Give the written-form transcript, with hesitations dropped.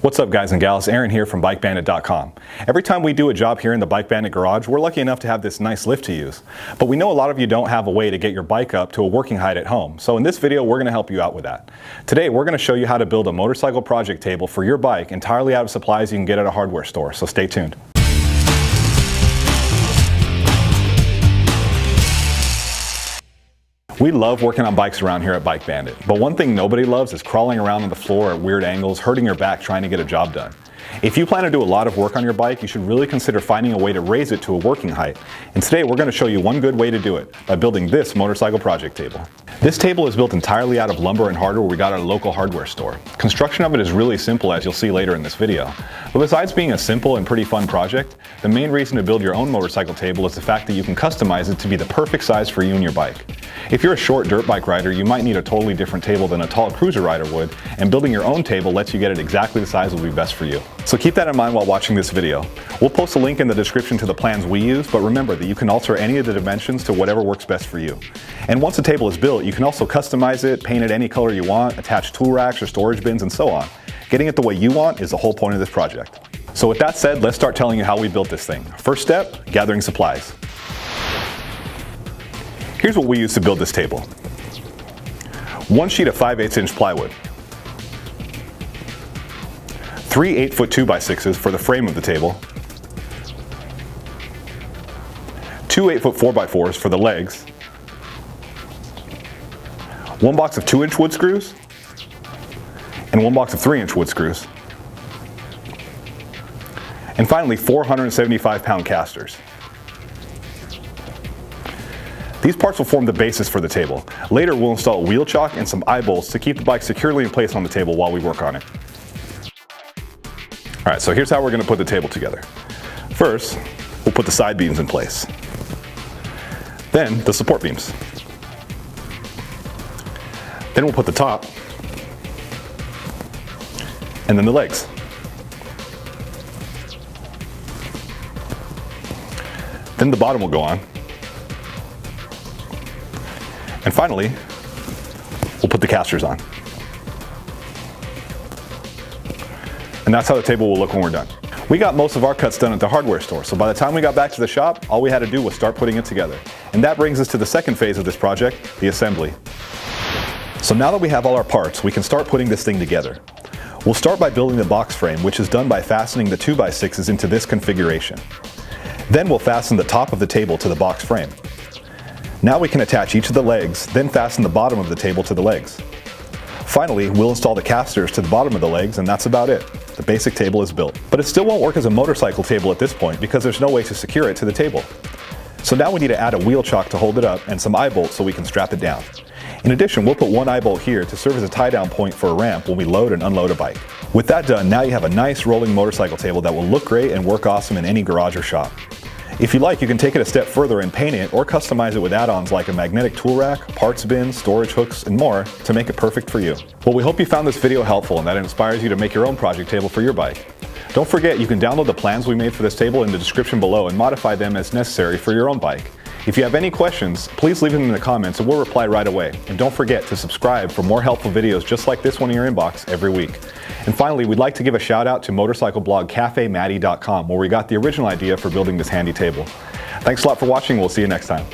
What's up guys and gals, Aaron here from BikeBandit.com. Every time we do a job here in the BikeBandit garage, we're lucky enough to have this nice lift to use. But we know a lot of you don't have a way to get your bike up to a working height at home. So in this video, we're going to help you out with that. Today, we're going to show you how to build a motorcycle project table for your bike entirely out of supplies you can get at a hardware store. So stay tuned. We love working on bikes around here at BikeBandit, but one thing nobody loves is crawling around on the floor at weird angles, hurting your back trying to get a job done. If you plan to do a lot of work on your bike, you should really consider finding a way to raise it to a working height. And today we're going to show you one good way to do it, by building this motorcycle project table. This table is built entirely out of lumber and hardware we got at a local hardware store. Construction of it is really simple, as you'll see later in this video. But besides being a simple and pretty fun project, the main reason to build your own motorcycle table is the fact that you can customize it to be the perfect size for you and your bike. If you're a short dirt bike rider, you might need a totally different table than a tall cruiser rider would, and building your own table lets you get it exactly the size that will be best for you. So keep that in mind while watching this video. We'll post a link in the description to the plans we use, but remember that you can alter any of the dimensions to whatever works best for you. And once the table is built, you can also customize it, paint it any color you want, attach tool racks or storage bins, and so on. Getting it the way you want is the whole point of this project. So with that said, let's start telling you how we built this thing. First step, gathering supplies. Here's what we use to build this table. One sheet of 5/8 inch plywood. 3 8-foot 2x6s for the frame of the table. 2 8-foot 4x4s for the legs. 1 box of 2-inch wood screws. And 1 box of 3-inch wood screws. And finally, 475-pound casters. These parts will form the basis for the table. Later, we'll install a wheel chock and some eye bolts to keep the bike securely in place on the table while we work on it. All right, so here's how we're going to put the table together. First, we'll put the side beams in place. Then, the support beams. Then we'll put the top. And then the legs. Then the bottom will go on. And finally, we'll put the casters on. And that's how the table will look when we're done. We got most of our cuts done at the hardware store, so by the time we got back to the shop, all we had to do was start putting it together. And that brings us to the second phase of this project, the assembly. So now that we have all our parts, we can start putting this thing together. We'll start by building the box frame, which is done by fastening the 2x6s into this configuration. Then we'll fasten the top of the table to the box frame. Now we can attach each of the legs, then fasten the bottom of the table to the legs. Finally, we'll install the casters to the bottom of the legs, and that's about it. The basic table is built. But it still won't work as a motorcycle table at this point because there's no way to secure it to the table. So now we need to add a wheel chock to hold it up and some eye bolts so we can strap it down. In addition, we'll put one eye bolt here to serve as a tie-down point for a ramp when we load and unload a bike. With that done, now you have a nice rolling motorcycle table that will look great and work awesome in any garage or shop. If you like, you can take it a step further and paint it or customize it with add-ons like a magnetic tool rack, parts bin, storage hooks, and more to make it perfect for you. Well, we hope you found this video helpful and that it inspires you to make your own project table for your bike. Don't forget, you can download the plans we made for this table in the description below and modify them as necessary for your own bike. If you have any questions, please leave them in the comments and we'll reply right away. And don't forget to subscribe for more helpful videos just like this one in your inbox every week. And finally, we'd like to give a shout out to motorcycle blog CafeMatty.com, where we got the original idea for building this handy table. Thanks a lot for watching. We'll see you next time.